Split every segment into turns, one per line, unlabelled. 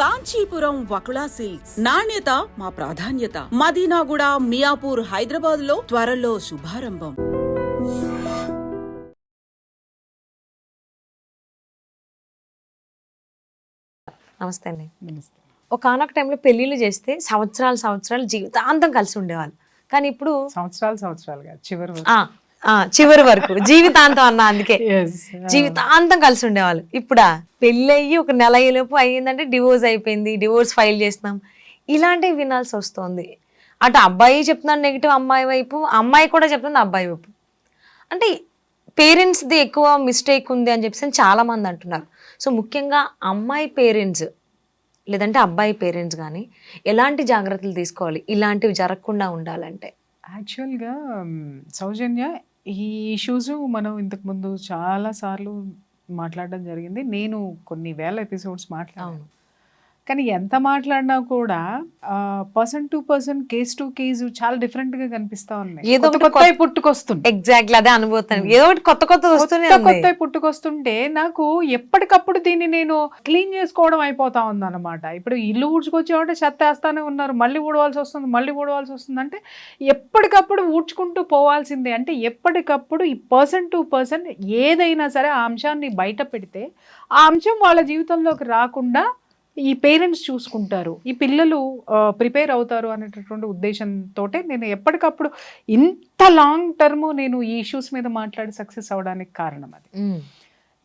Kanchipuram Vakula silks నాణ్యత మా ప్రాధాన్యత. మదీనాగూడ, మియాపూర్, హైదరాబాద్ లో త్వరలో శుభారంభం.
నమస్తే అండి. ఒకనొక టైంలో పెళ్లిళ్ళు చేస్తే సంవత్సరాలు జీవితాంతం కలిసి ఉండేవాళ్ళు. కానీ ఇప్పుడు
సంవత్సరాలుగా
చివరి వరకు జీవితాంతం అన్న, అందుకే జీవితాంతం కలిసి ఉండేవాళ్ళు. ఇప్పుడా పెళ్ళి ఒక నెల అయ్యేలోపు అయ్యిందంటే డివోర్స్ అయిపోయింది, డివోర్స్ ఫైల్ చేస్తున్నాం, ఇలాంటివి వినాల్సి వస్తుంది. అటు అబ్బాయి చెప్తున్నాడు నెగిటివ్ అమ్మాయి వైపు, అమ్మాయి కూడా చెప్తుంది అబ్బాయి వైపు. అంటే పేరెంట్స్ది ఎక్కువ మిస్టేక్ ఉంది అని చెప్పేసి చాలా మంది అంటున్నారు. సో ముఖ్యంగా అమ్మాయి పేరెంట్స్ లేదంటే అబ్బాయి పేరెంట్స్ కానీ ఎలాంటి జాగ్రత్తలు తీసుకోవాలి ఇలాంటివి జరగకుండా ఉండాలంటే?
యాక్చువల్గా సౌజన్య, ఈ ఇష్యూస్ మనం ఇంతకుముందు చాలా సార్లు మాట్లాడడం జరిగింది. నేను కొన్ని వేల ఎపిసోడ్స్ మాట్లాడాను. కానీ ఎంత మాట్లాడినా కూడా person to person, case to case చాలా డిఫరెంట్ గా కనిపిస్తా ఉన్నాయి.
ఏదో
కొత్త పుట్టుకొస్తుంది.
ఎగ్జాక్ట్లీ అదే అనుభూతాను. ఏదో ఒకటి కొత్త
పుట్టుకొస్తుంటే నాకు ఎప్పటికప్పుడు దీన్ని నేను క్లీన్ చేసుకోవడం అయిపోతా ఉంది అనమాట. ఇప్పుడు ఇల్లు ఊడ్చుకొచ్చామంటే చెత్త వేస్తానే ఉన్నారు, మళ్ళీ ఊడవలసి వస్తుంది. అంటే ఎప్పటికప్పుడు ఊడ్చుకుంటూ పోవాల్సిందే. అంటే ఎప్పటికప్పుడు ఈ పర్సన్ టు పర్సన్ ఏదైనా సరే ఆ అంశాన్ని బయట పెడితే ఆ అంశం వాళ్ళ జీవితంలోకి రాకుండా ఈ పేరెంట్స్ చూసుకుంటారు, ఈ పిల్లలు ప్రిపేర్ అవుతారు అనేటటువంటి ఉద్దేశంతో నేను ఎప్పటికప్పుడు ఇంత లాంగ్ టర్మ్ నేను ఈ ఇష్యూస్ మీద మాట్లాడి సక్సెస్ అవడానికి కారణం అది.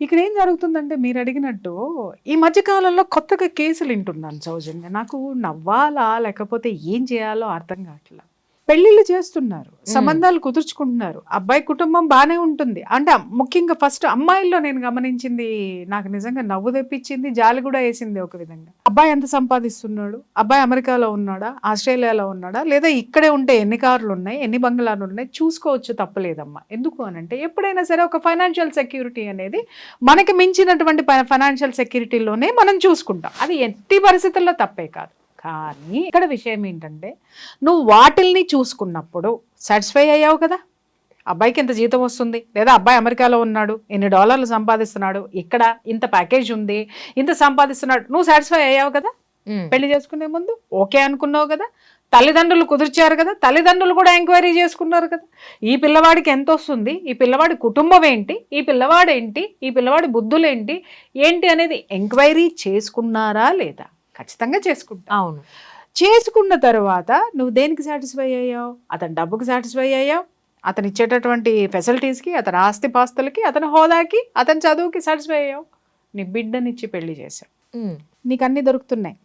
ఇక్కడ ఏం జరుగుతుందంటే మీరు అడిగినట్టు ఈ మధ్యకాలంలో కొత్తగా కేసులు వింటున్నాను సౌజన్య. నాకు నవ్వాలా లేకపోతే ఏం చేయాలో అర్థం కావట్లా. పెళ్లిళ్ళు చేస్తున్నారు, సంబంధాలు కుదుర్చుకుంటున్నారు, అబ్బాయి కుటుంబం బాగానే ఉంటుంది. అంటే ముఖ్యంగా ఫస్ట్ అమ్మాయిల్లో నేను గమనించింది నాకు నిజంగా నవ్వు తెప్పించింది, జాలి కూడా వేసింది ఒక విధంగా. అబ్బాయి ఎంత సంపాదిస్తున్నాడు, అబ్బాయి అమెరికాలో ఉన్నాడా, ఆస్ట్రేలియాలో ఉన్నాడా, లేదా ఇక్కడే ఉంటే ఎన్ని కార్లు ఉన్నాయి, ఎన్ని బంగ్లాలు ఉన్నాయి, చూసుకోవచ్చు, తప్పలేదమ్మా. ఎందుకు అనంటే ఎప్పుడైనా సరే ఒక ఫైనాన్షియల్ సెక్యూరిటీ అనేది మనకి మించినటువంటి ఫైనాన్షియల్ సెక్యూరిటీలోనే మనం చూసుకుంటాం. అది ఎట్టి పరిస్థితుల్లో తప్పే కాదు. కానీ ఇక్కడ విషయం ఏంటంటే నువ్వు వాటిల్ని చూసుకున్నప్పుడు సాటిస్ఫై అయ్యావు కదా. అబ్బాయికి ఇంత జీతం వస్తుంది, లేదా అబ్బాయి అమెరికాలో ఉన్నాడు, ఎన్ని డాలర్లు సంపాదిస్తున్నాడు, ఇక్కడ ఇంత ప్యాకేజ్ ఉంది, ఇంత సంపాదిస్తున్నాడు, నువ్వు సాటిస్ఫై అయ్యావు కదా. పెళ్లి చేసుకునే ముందు ఓకే అనుకున్నావు కదా, తల్లిదండ్రులు కుదిర్చారు కదా, తల్లిదండ్రులు కూడా ఎంక్వైరీ చేసుకున్నారు కదా, ఈ పిల్లవాడికి ఎంత వస్తుంది, ఈ పిల్లవాడి కుటుంబం ఏంటి, ఈ పిల్లవాడు ఏంటి, ఈ పిల్లవాడి బుద్ధులు ఏంటి ఏంటి అనేది ఎంక్వైరీ చేసుకున్నారా లేదా? ఖచ్చితంగా చేసుకుంటా.
అవును.
చేసుకున్న తర్వాత నువ్వు దేనికి సాటిస్ఫై అయ్యావు? అతని డబ్బుకి సాటిస్ఫై అయ్యావు, అతను ఇచ్చేటటువంటి ఫెసిలిటీస్కి, అతని ఆస్తిపాస్తులకి, అతని హోదాకి, అతని చదువుకి సాటిస్ఫై అయ్యావు. నీ బిడ్డనిచ్చి పెళ్లి చేసావు, నీకు అన్నీ దొరుకుతున్నాయి,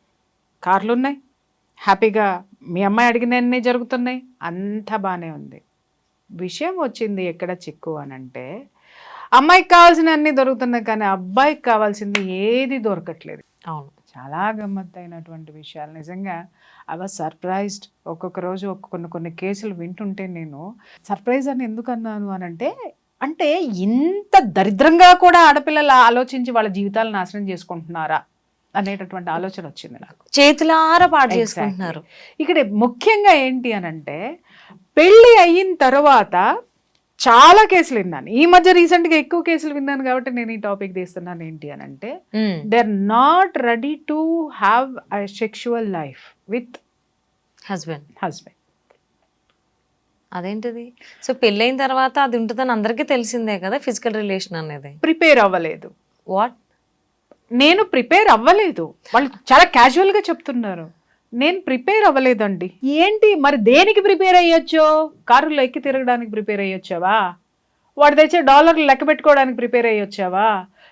కార్లు ఉన్నాయి, హ్యాపీగా మీ అమ్మాయి అడిగినన్నీ జరుగుతున్నాయి, అంతా బాగానే ఉంది. విషయం వచ్చింది ఎక్కడ చిక్కు అనంటే అమ్మాయికి కావాల్సిన అన్నీ దొరుకుతున్నాయి కానీ అబ్బాయికి కావాల్సింది ఏది దొరకట్లేదు.
అవును,
చాలా గమ్మత్తైనటువంటి విషయాలు. నిజంగా ఐ వాజ్ సర్ప్రైజ్డ్. ఒక్కొక్క రోజు కొన్ని కేసులు వింటుంటే నేను సర్ప్రైజ్ అని ఎందుకు అన్నాను అనంటే, అంటే ఇంత దరిద్రంగా కూడా ఆడపిల్లలు ఆలోచించి వాళ్ళ జీవితాలను నాశనం చేసుకుంటున్నారా అనేటటువంటి ఆలోచన వచ్చింది నాకు.
చేతులారా పాడు చేసుకుంటున్నారు.
ఇక్కడ ముఖ్యంగా ఏంటి అనంటే పెళ్లి అయిన తర్వాత చాలా కేసులు విన్నాను. ఈ మధ్య రీసెంట్ గా ఎక్కువ కేసులు విన్నాను కాబట్టి నేను ఈ టాపిక్ తీస్తున్నాను. ఏంటి అని అంటే they are not ready to have a sexual life with husband.
అదేంటిది? సో పెళ్ళైన తర్వాత అది ఉంటుందని అందరికీ తెలిసిందే కదా, ఫిజికల్ రిలేషన్ అనేది.
ప్రిపేర్ అవ్వలేదు.
వాట్?
నేను ప్రిపేర్ అవ్వలేదు, వాళ్ళు చాలా క్యాజువల్ గా చెప్తున్నారు. నేను ప్రిపేర్ అవ్వలేదండి. ఏంటి మరి దేనికి ప్రిపేర్ అయ్యొచ్చో? కారులో ఎక్కి తిరగడానికి ప్రిపేర్ అయ్యొచ్చావా? వాడు తెచ్చే డాలర్లు లెక్క పెట్టుకోవడానికి ప్రిపేర్ అయ్యొచ్చావా?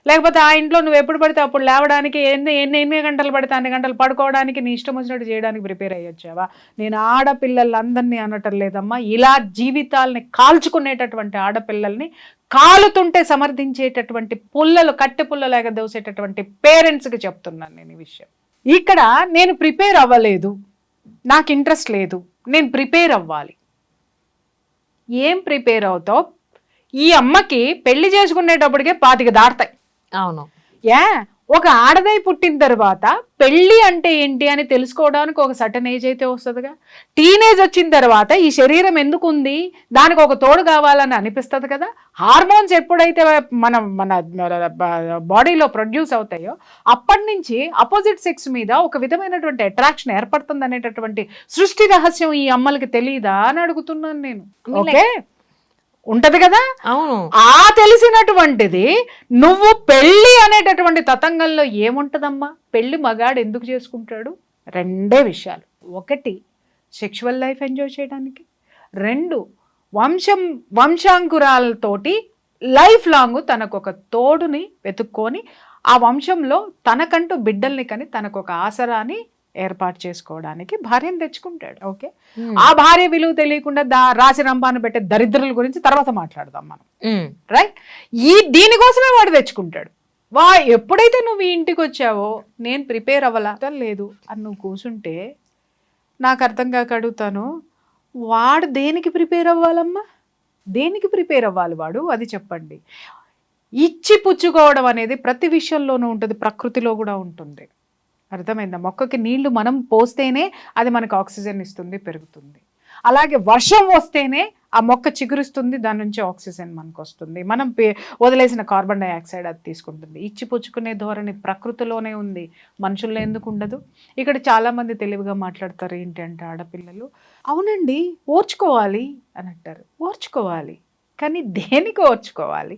లేకపోతే ఆ ఇంట్లో నువ్వు ఎప్పుడు పడితే అప్పుడు లేవడానికి, ఎన్ని గంటలు పడితే అన్ని గంటలు పడుకోవడానికి, నీ ఇష్టం వచ్చినట్టు చేయడానికి ప్రిపేర్ అయ్యొచ్చావా? నేను ఆడపిల్లలందరినీ అనటం లేదమ్మా, ఇలా జీవితాలని కాల్చుకునేటటువంటి ఆడపిల్లల్ని కాలుతుంటే సమర్థించేటటువంటి పుల్లలు, కట్టె పుల్లలాగా దోసేటటువంటి పేరెంట్స్కి చెప్తున్నాను నేను ఈ విషయం. ఇక్కడ నేను ప్రిపేర్ అవ్వలేదు, నాకు ఇంట్రెస్ట్ లేదు, నేను ప్రిపేర్ అవ్వాలి. ఏం ప్రిపేర్ అవుతావు? ఈ అమ్మకి పెళ్లి చేసుకునేటప్పటికే 25 దాటుతాయి.
అవును.
ఒక ఆడదై పుట్టిన తర్వాత పెళ్ళి అంటే ఏంటి అని తెలుసుకోవడానికి ఒక సర్టన్ ఏజ్ అయితే వస్తుందిగా. టీనేజ్ వచ్చిన తర్వాత ఈ శరీరం ఎందుకు ఉంది, దానికి ఒక తోడు కావాలని అనిపిస్తుంది కదా. హార్మోన్స్ ఎప్పుడైతే మన బాడీలో ప్రొడ్యూస్ అవుతాయో అప్పటి నుంచి అపోజిట్ సెక్స్ మీద ఒక విధమైనటువంటి అట్రాక్షన్ ఏర్పడుతుంది అనేటటువంటి సృష్టి రహస్యం ఈ అమ్మలకి తెలియదా అని అడుగుతున్నాను నేను. ఓకే, ఉంటది కదా.
అవును,
ఆ తెలిసినటువంటిది నువ్వు పెళ్లి అనేటటువంటి తతంగంలో ఏముంటదమ్మా? పెళ్లి మగాడు ఎందుకు చేసుకుంటాడు? రెండే విషయాలు. ఒకటి, సెక్షువల్ లైఫ్ ఎంజాయ్ చేయడానికి. రెండు, వంశాంకురాలతోటి లైఫ్ లాంగ్ తనకు ఒక తోడుని వెతుక్కొని ఆ వంశంలో తనకంటూ బిడ్డల్ని కని తనకు ఒక ఆసరాని ఏర్పాటు చేసుకోవడానికి భార్యను తెచ్చుకుంటాడు. ఓకే, ఆ భార్య విలువ తెలియకుండా రాసి రంపాను పెట్టే దరిద్రుల గురించి తర్వాత మాట్లాడదాం మనం. రైట్, దీనికోసమే వాడు తెచ్చుకుంటాడు. ఎప్పుడైతే నువ్వు ఈ ఇంటికి వచ్చావో నేను ప్రిపేర్ అవ్వాలా లేదు అని నువ్వు కూర్చుంటే నాకు అర్థం కాక అడుగుతాను, వాడు దేనికి ప్రిపేర్ అవ్వాలమ్మా? దేనికి ప్రిపేర్ అవ్వాలి వాడు? అది చెప్పండి. ఇచ్చి పుచ్చుకోవడం అనేది ప్రతి విషయంలోనూ ఉంటుంది, ప్రకృతిలో కూడా ఉంటుంది. అర్థమైందా? మొక్కకి నీళ్లు మనం పోస్తేనే అది మనకు ఆక్సిజన్ ఇస్తుంది, పెరుగుతుంది. అలాగే వర్షం వస్తేనే ఆ మొక్క చిగురుస్తుంది, దాని నుంచి ఆక్సిజన్ మనకు వస్తుంది. మనం వదిలేసిన కార్బన్ డైఆక్సైడ్ అది తీసుకుంటుంది. ఇచ్చి పుచ్చుకునే ధోరణి ప్రకృతిలోనే ఉంది, మనుషుల్లో ఎందుకు ఉండదు? ఇక్కడ చాలా మంది తెలివిగా మాట్లాడతారు ఏంటంటే ఆడపిల్లలు, అవునండి ఓర్చుకోవాలి అని అంటారు. ఓర్చుకోవాలి, కానీ దేనికి ఓర్చుకోవాలి?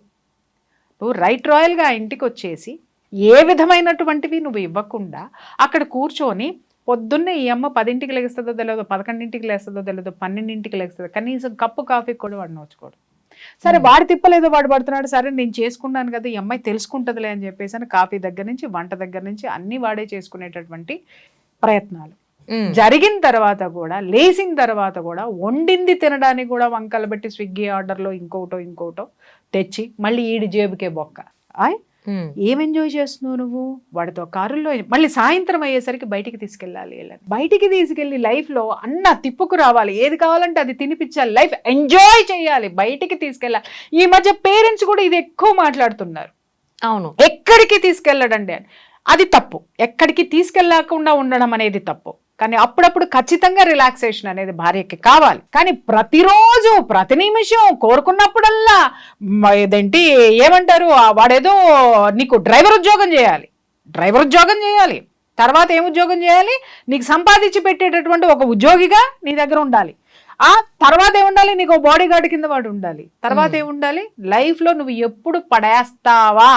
నువ్వు రాయల్గా ఆ ఇంటికి వచ్చేసి ఏ విధమైనటువంటివి నువ్వు ఇవ్వకుండా అక్కడ కూర్చొని పొద్దున్నే ఈ అమ్మ 10ంటికి లేస్తుందో తెలియదు, 11ంటికి లేస్తుందో తెలియదు, 12ంటికి లేస్తుందో, కనీసం కప్పు కాఫీ కూడా వాడు నోచుకోడు. సరే వాడు తిప్పలేదో వాడు పడుతున్నాడు, సరే నేను చేసుకున్నాను కదా ఈ అమ్మాయి తెలుసుకుంటుందిలే అని చెప్పేసి అని కాఫీ దగ్గర నుంచి వంట దగ్గర నుంచి అన్ని వాడే చేసుకునేటటువంటి ప్రయత్నాలు జరిగిన తర్వాత కూడా, లేచిన తర్వాత కూడా, వండింది తినడానికి కూడా వంకలు పెట్టి స్విగ్గీ ఆర్డర్లో ఇంకోటో తెచ్చి మళ్ళీ ఈడి జేబుకే బొక్క. ఏం ఎంజాయ్ చేస్తున్నావు నువ్వు? వాడితో కారుల్లో మళ్ళీ సాయంత్రం అయ్యేసరికి బయటికి తీసుకెళ్ళాలి. బయటికి తీసుకెళ్ళి లైఫ్లో అన్న తిప్పుకు రావాలి, ఏది కావాలంటే అది తినిపించాలి, లైఫ్ ఎంజాయ్ చేయాలి, బయటికి తీసుకెళ్ళాలి. ఈ మధ్య పేరెంట్స్ కూడా ఇది ఎక్కువ మాట్లాడుతున్నారు.
అవును,
ఎక్కడికి తీసుకెళ్ళడండి అని. అది తప్పు. ఎక్కడికి తీసుకెళ్లకుండా ఉండడం అనేది తప్పు. కానీ అప్పుడప్పుడు ఖచ్చితంగా రిలాక్సేషన్ అనేది భార్యకి కావాలి. కానీ ప్రతిరోజు ప్రతి నిమిషం కోరుకున్నప్పుడల్లా ఇదేంటి ఏమంటారు, వాడేదో నీకు డ్రైవర్ ఉద్యోగం చేయాలి, తర్వాత ఏం ఉద్యోగం చేయాలి, నీకు సంపాదించి పెట్టేటటువంటి ఒక ఉద్యోగిగా నీ దగ్గర ఉండాలి. ఆ తర్వాత ఏముండాలి, నీకు బాడీ గార్డ్ కింద వాడు ఉండాలి. తర్వాత ఏముండాలి, లైఫ్లో నువ్వు ఎప్పుడు పడేస్తావా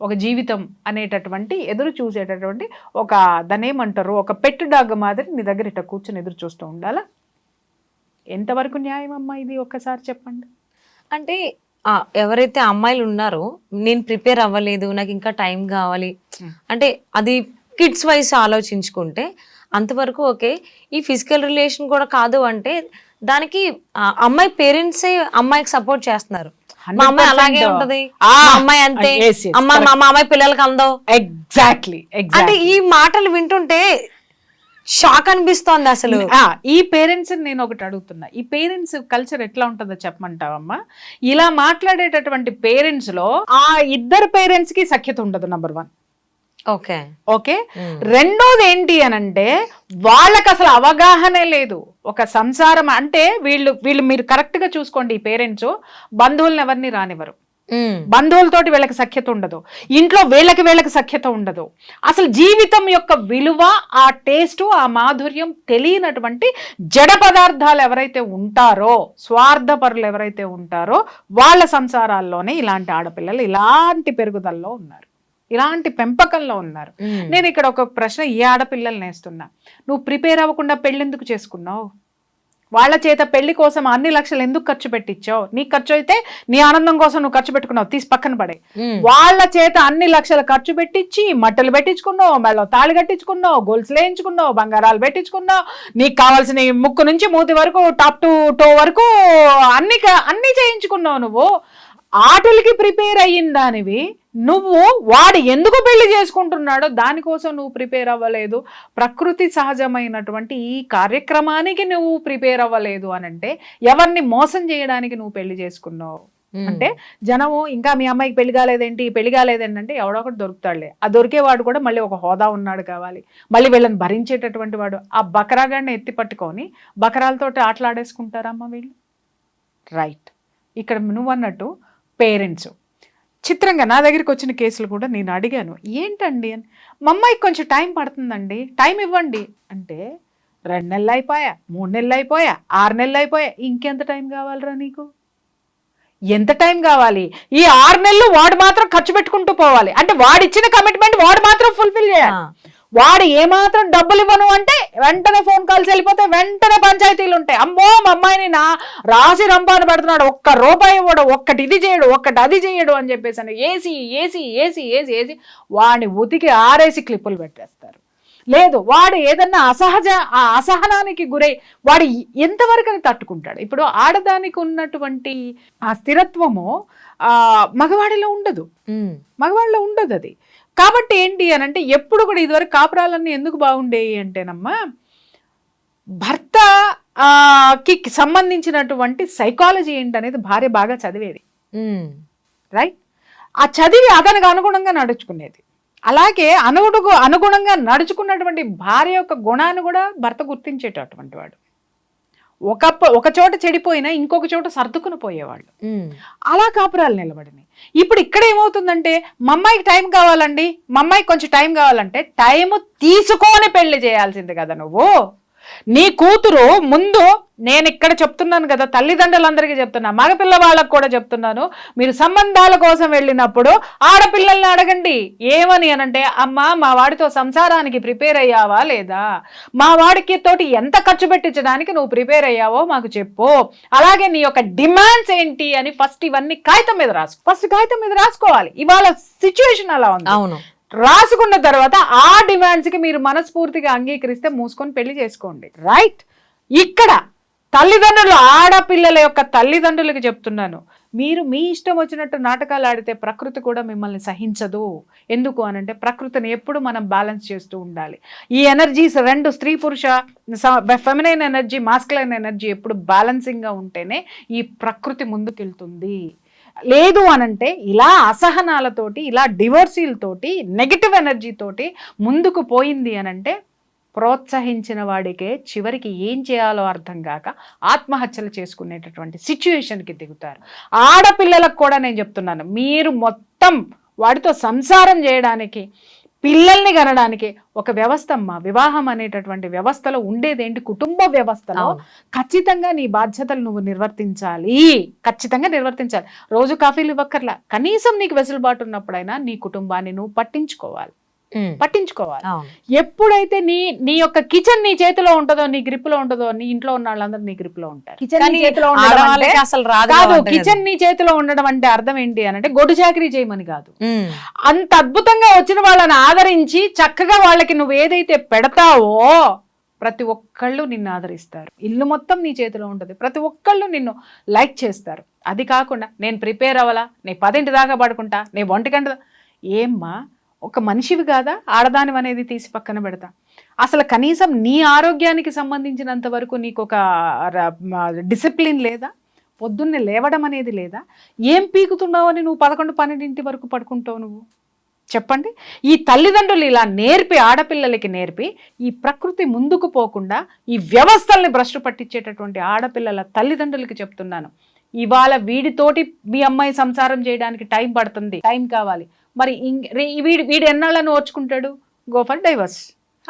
ఒక జీవితం అనేటటువంటి ఎదురు చూసేటటువంటి ఒక దాన్ని ఏమంటారు, ఒక పెట్ డాగ్ మాదిరి నీ దగ్గర ఇట్లా కూర్చొని ఎదురు చూస్తూ ఉండాలా? ఎంతవరకు న్యాయం అమ్మా ఇది? ఒక్కసారి చెప్పండి.
అంటే ఎవరైతే అమ్మాయిలు ఉన్నారో నేను ప్రిపేర్ అవ్వలేదు, నాకు ఇంకా టైం కావాలి అంటే అది కిడ్స్ వైస్ ఆలోచించుకుంటే అంతవరకు ఓకే. ఈ ఫిజికల్ రిలేషన్ కూడా కాదు అంటే దానికి అమ్మాయి పేరెంట్సే అమ్మాయికి సపోర్ట్ చేస్తున్నారు. మా అమ్మాయి అలాగే ఉంటది, మా అమ్మాయి అంతే, మా అమ్మాయి పిల్లలకి అందవు.
ఎగ్జాక్ట్లీ.
అంటే ఈ మాటలు వింటుంటే షాక్ అనిపిస్తోంది అసలు.
ఈ పేరెంట్స్ నేను ఒకటి అడుగుతున్నా, ఈ పేరెంట్స్ కల్చర్ ఎట్లా ఉంటుందో చెప్పమంటావమ్మా? ఇలా మాట్లాడేటటువంటి పేరెంట్స్ లో ఆ ఇద్దరు పేరెంట్స్ కి సఖ్యత ఉండదు, నంబర్ 1. ఓకే. రెండోది ఏంటి అనంటే వాళ్ళకి అసలు అవగాహనే లేదు. ఒక సంసారం అంటే వీళ్ళు మీరు కరెక్ట్ గా చూసుకోండి, ఈ పేరెంట్స్ బంధువులను ఎవరిని రానివ్వరు, బంధువులతోటి వీళ్ళకి సఖ్యత ఉండదు, ఇంట్లో వీళ్ళకి సఖ్యత ఉండదు. అసలు జీవితం యొక్క విలువ, ఆ టేస్ట్, ఆ మాధుర్యం తెలియనటువంటి జడ పదార్థాలు ఎవరైతే ఉంటారో, స్వార్థపరులు ఎవరైతే ఉంటారో వాళ్ళ సంసారాల్లోనే ఇలాంటి ఆడపిల్లలు ఇలాంటి పెరుగుదలలో ఉన్నారు, ఇలాంటి పెంపకంలో ఉన్నారు. నేను ఇక్కడ ఒక ప్రశ్న ఈ ఆడపిల్లల్ని వేస్తున్నా, నువ్వు ప్రిపేర్ అవ్వకుండా పెళ్ళెందుకు చేసుకున్నావు? వాళ్ళ చేత పెళ్లి కోసం అన్ని లక్షలు ఎందుకు ఖర్చు పెట్టించావు? నీకు ఖర్చు అయితే నీ ఆనందం కోసం నువ్వు ఖర్చు పెట్టుకున్నావు, తీసి పక్కన పడే. వాళ్ళ చేత అన్ని లక్షలు ఖర్చు పెట్టించి మట్టలు పెట్టించుకున్నావు, మెళ్ళ తాళి కట్టించుకున్నావు, గోల్స్ వేయించుకున్నావు, బంగారాలు పెట్టించుకున్నావు, నీకు కావాల్సిన ముక్కు నుంచి మూతి వరకు టాప్ టు టో వరకు అన్ని చేయించుకున్నావు. నువ్వు ఆటలకి ప్రిపేర్ అయ్యిన దానివి, నువ్వు వాడు ఎందుకు పెళ్లి చేసుకుంటున్నాడో దానికోసం నువ్వు ప్రిపేర్ అవ్వలేదు. ప్రకృతి సహజమైనటువంటి ఈ కార్యక్రమానికి నువ్వు ప్రిపేర్ అవ్వలేదు అనంటే ఎవరిని మోసం చేయడానికి నువ్వు పెళ్లి చేసుకున్నావు? అంటే జనము ఇంకా మీ అమ్మాయికి పెళ్లి కాలేదేంటి పెళ్లి కాలేదేంటి అంటే ఎవడో ఒకటి దొరుకుతాడులే. ఆ దొరికేవాడు కూడా మళ్ళీ ఒక హోదా ఉన్నాడు కావాలి, మళ్ళీ వీళ్ళని భరించేటటువంటి వాడు. ఆ బకరాగాడిని ఎత్తి పట్టుకొని బకరాలతోటి ఆటలాడేసుకుంటారమ్మా వీళ్ళు. రైట్. ఇక్కడ నువ్వు అన్నట్టు పేరెంట్స్ చిత్రంగా నా దగ్గరికి వచ్చిన కేసులు కూడా నేను అడిగాను, ఏంటండి అని. మా అమ్మాయికి కొంచెం టైం పడుతుందండి, టైం ఇవ్వండి అంటే 2 నెలలు అయిపోయా, 3 నెలలు అయిపోయా, 6 నెలలు అయిపోయా, ఇంకెంత టైం కావాలరా నీకు? ఎంత టైం కావాలి? ఈ 6 నెలలు వాడు మాత్రం ఖర్చు పెట్టుకుంటూ పోవాలి అంటే వాడిచ్చిన కమిట్మెంట్ వాడు మాత్రం ఫుల్ఫిల్ చేయాలి. వాడు ఏమాత్రం డబ్బులు ఇవ్వను అంటే వెంటనే ఫోన్ కాల్స్ వెళ్ళిపోతే వెంటనే పంచాయతీలు ఉంటాయి. అమ్మో మా అమ్మాయిని నా రాసి రంపాన పెడుతున్నాడు, ఒక్క రూపాయి ఇవ్వడు, ఒక్కటి ఇది చేయడు, ఒక్కటి అది చేయడు అని చెప్పేసి అని AC AC AC AC AC వాడిని ఉతికి ఆరేసి క్లిప్పులు పెట్టేస్తారు. లేదు వాడు ఏదన్నా అసహనానికి గురై వాడు ఎంతవరకు అని తట్టుకుంటాడు. ఇప్పుడు ఆడదానికి ఉన్నటువంటి ఆ స్థిరత్వము మగవాడిలో ఉండదు, మగవాడిలో ఉండదు అది. కాబట్టి ఏంటి అని అంటే ఎప్పుడు కూడా ఇదివరకు కాపురాలన్నీ ఎందుకు బాగుండేవి అంటేనమ్మా, భర్త కి సంబంధించినటువంటి సైకాలజీ ఏంటనేది భార్య బాగా చదివేది. రైట్. ఆ చదివి అతనికి అనుగుణంగా నడుచుకునేది. అలాగే అనుగుణంగా నడుచుకున్నటువంటి భార్య యొక్క గుణాన్ని కూడా భర్త గుర్తించేటటువంటి వాడు. ఒక చోట చెడిపోయినా ఇంకొక చోట సర్దుకుని పోయేవాళ్ళు. అలా కాపురాలు నిలబడినాయి. ఇప్పుడు ఇక్కడ ఏమవుతుందంటే మా అమ్మాయికి టైం కావాలండి, మా అమ్మాయికి కొంచెం టైం కావాలంటే టైం తీసుకొని పెళ్లి చేయాల్సింది కదా నువ్వు. నీ కూతురు ముందు, నేను ఇక్కడ చెప్తున్నాను కదా తల్లిదండ్రులందరికీ చెప్తున్నా, మగపిల్ల వాళ్ళకు కూడా చెప్తున్నాను, మీరు సంబంధాల కోసం వెళ్ళినప్పుడు ఆడపిల్లల్ని అడగండి ఏమని అనంటే, అమ్మా మా వాడితో సంసారానికి ప్రిపేర్ అయ్యావా లేదా, మా వాడికి తోటి ఎంత ఖర్చు పెట్టించడానికి నువ్వు ప్రిపేర్ అయ్యావో మాకు చెప్పు, అలాగే నీ యొక్క డిమాండ్స్ ఏంటి అని ఫస్ట్ ఇవన్నీ కాగితం మీద రాసుకోవాలి. ఇవాళ సిచ్యువేషన్ అలా ఉంది. అవును. రాసుకున్న తర్వాత ఆ డిమాండ్స్ కి మీరు మనస్ఫూర్తిగా అంగీకరిస్తే మూసుకొని పెళ్లి చేసుకోండి. రైట్. ఇక్కడ తల్లిదండ్రులు, ఆడపిల్లల యొక్క తల్లిదండ్రులకి చెప్తున్నాను, మీరు మీ ఇష్టం వచ్చినట్టు నాటకాలు ఆడితే ప్రకృతి కూడా మిమ్మల్ని సహించదు. ఎందుకు అనంటే ప్రకృతిని ఎప్పుడు మనం బ్యాలెన్స్ చేస్తూ ఉండాలి. ఈ ఎనర్జీస్ రెండు, స్త్రీ పురుష ఫెమినైన్ ఎనర్జీ, మాస్కులైన్ ఎనర్జీ ఎప్పుడు బ్యాలెన్సింగ్గా ఉంటేనే ఈ ప్రకృతి ముందుకెళ్తుంది. లేదు అనంటే ఇలా అసహనాలతోటి, ఇలా డివోర్సీలతోటి, నెగిటివ్ ఎనర్జీ తోటి ముందుకు పోయింది అనంటే ప్రోత్సహించిన వాడికే చివరికి ఏం చేయాలో అర్థం కాక ఆత్మహత్యలు చేసుకునేటటువంటి సిచ్యువేషన్కి దిగుతారు. ఆడపిల్లలకు కూడా నేను చెప్తున్నాను, మీరు మొత్తం వాడితో సంసారం చేయడానికి, పిల్లల్ని కనడానికి ఒక వ్యవస్థ అమ్మా. వివాహం అనేటటువంటి వ్యవస్థలో ఉండేదేంటి? కుటుంబ వ్యవస్థలో ఖచ్చితంగా నీ బాధ్యతలు నువ్వు ఖచ్చితంగా నిర్వర్తించాలి. రోజు కాఫీలు ఇవ్వక్కర్లా, కనీసం నీకు వెసులుబాటు ఉన్నప్పుడైనా నీ కుటుంబాన్ని నువ్వు పట్టించుకోవాలి. ఎప్పుడైతే నీ యొక్క కిచెన్ నీ చేతిలో ఉంటుందో, నీ గ్రిప్ లో ఉంటుందో, నీ ఇంట్లో ఉన్న వాళ్ళందరూ నీ గ్రిప్ లో ఉంటారు. కిచెన్ నీ చేతిలో ఉండడం అంటే అర్థం ఏంటి అని అంటే గొడ్డు చాకరీ చేయమని కాదు. అంత అద్భుతంగా వచ్చిన వాళ్ళని ఆదరించి చక్కగా వాళ్ళకి నువ్వు ఏదైతే పెడతావో ప్రతి ఒక్కళ్ళు నిన్ను ఆదరిస్తారు. ఇల్లు మొత్తం నీ చేతిలో ఉంటుంది, ప్రతి ఒక్కళ్ళు నిన్ను లైక్ చేస్తారు. అది కాకుండా నేను ప్రిపేర్ అవ్వాలా, నేను 10 దాకా పడుకుంటా, నేను 1 గంట, ఏమ్మా ఒక మనిషివి కాదా? ఆడదాని అనేది తీసి పక్కన పెడతా. అసలు కనీసం నీ ఆరోగ్యానికి సంబంధించినంత వరకు నీకు ఒక డిసిప్లిన్ లేదా? పొద్దున్నే లేవడం అనేది లేదా? ఏం పీకుతున్నావు అని నువ్వు 11-12 వరకు పడుకుంటావు నువ్వు? చెప్పండి. ఈ తల్లిదండ్రులు ఇలా నేర్పి, ఆడపిల్లలకి నేర్పి ఈ ప్రకృతి ముందుకు పోకుండా ఈ వ్యవస్థల్ని భ్రష్టు పట్టించేటటువంటి ఆడపిల్లల తల్లిదండ్రులకి చెప్తున్నాను, ఇవాళ వీడితోటి మీ అమ్మాయి సంసారం చేయడానికి టైం పడుతుంది, టైం కావాలి. మరి వీడు ఎన్నాళ్ళని ఓర్చుకుంటాడు? Go for divorce.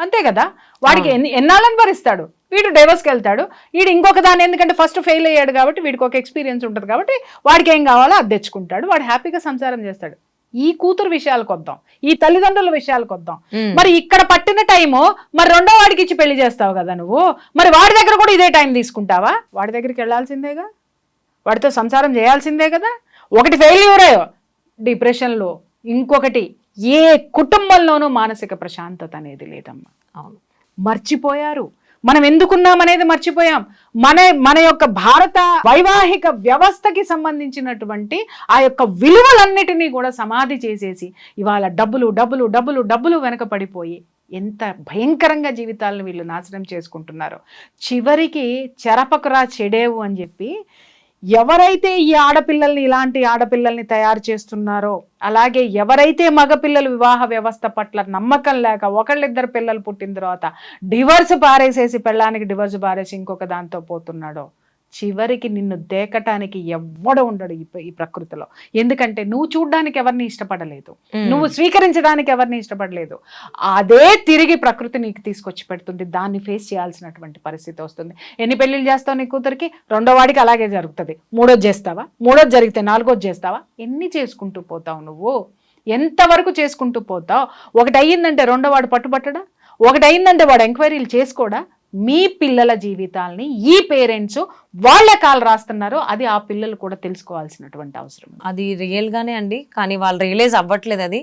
అంతే కదా. వాడికి ఎన్నాళ్ళని భరిస్తాడు? వీడు డైవర్స్కి వెళ్తాడు. వీడు ఇంకొక దాన్ని, ఎందుకంటే ఫస్ట్ ఫెయిల్ అయ్యాడు కాబట్టి వీడికి ఒక ఎక్స్పీరియన్స్ ఉంటుంది కాబట్టి వాడికి ఏం కావాలో అది తెచ్చుకుంటాడు, వాడు హ్యాపీగా సంసారం చేస్తాడు. ఈ కూతురు విషయాలకు వద్దాం, ఈ తల్లిదండ్రుల విషయాలకు వద్దాం. మరి ఇక్కడ పట్టిన టైము మరి రెండో వాడికి ఇచ్చి పెళ్లి చేస్తావు కదా నువ్వు, మరి వాడి దగ్గర కూడా ఇదే టైం తీసుకుంటావా? వాడి దగ్గరికి వెళ్ళాల్సిందేగా, వాడితో సంసారం చేయాల్సిందే కదా. ఒకటి ఫెయిల్యూర్ అయ్యో డిప్రెషన్లో, ఇంకొకటి ఏ కుటుంబంలోనూ మానసిక ప్రశాంతత అనేది లేదమ్మా. అవును, మర్చిపోయారు. మనం ఎందుకున్నామనేది మర్చిపోయాం. మన యొక్క భారత వైవాహిక వ్యవస్థకి సంబంధించినటువంటి ఆ యొక్క విలువలన్నిటినీ కూడా సమాధి చేసేసి ఇవాళ డబ్బులు డబ్బులు డబ్బులు డబ్బులు వెనక పడిపోయి ఎంత భయంకరంగా జీవితాలను వీళ్ళు నాశనం చేసుకుంటున్నారో. చివరికి చెరపకురా చెడేవు అని చెప్పి ఎవరైతే ఈ ఆడపిల్లల్ని ఇలాంటి ఆడపిల్లల్ని తయారు చేస్తున్నారో, అలాగే ఎవరైతే మగపిల్లలు వివాహ వ్యవస్థ పట్ల నమ్మకం లేక ఒకళ్ళిద్దరు పిల్లలు పుట్టిన తర్వాత డివర్స్ పారేసేసి పెళ్ళానికి డివర్స్ పారేసి ఇంకొక దాంతో పోతున్నాడో, చివరికి నిన్ను దేకటానికి ఎవ్వడు ఉండడు ఈ ప్రకృతిలో. ఎందుకంటే నువ్వు చూడ్డానికి ఎవరిని ఇష్టపడలేదు, నువ్వు స్వీకరించడానికి ఎవరిని ఇష్టపడలేదు. అదే తిరిగి ప్రకృతి నీకు తీసుకొచ్చి పెడుతుంది. దాన్ని ఫేస్ చేయాల్సినటువంటి పరిస్థితి వస్తుంది. ఎన్ని పెళ్లిళ్ళు చేస్తావు నీ కూతురికి? రెండో వాడికి అలాగే జరుగుతుంది. మూడోది చేస్తావా? మూడోది జరిగితే నాలుగోది చేస్తావా? ఎన్ని చేసుకుంటూ పోతావు నువ్వు? ఎంతవరకు చేసుకుంటూ పోతావు? ఒకటి అయ్యిందంటే రెండో వాడు పట్టుబట్టడా? ఒకటి అయిందంటే వాడు ఎంక్వైరీలు చేసుకోడా? మీ పిల్లల జీవితాలని ఈ పేరెంట్స్ వాళ్ళ కాలు రాస్తున్నారు. అది ఆ పిల్లలు కూడా తెలుసుకోవాల్సినటువంటి అవసరం.
అది రియల్ గానే అండి, కానీ వాళ్ళు రియలైజ్ అవ్వట్లేదు. అది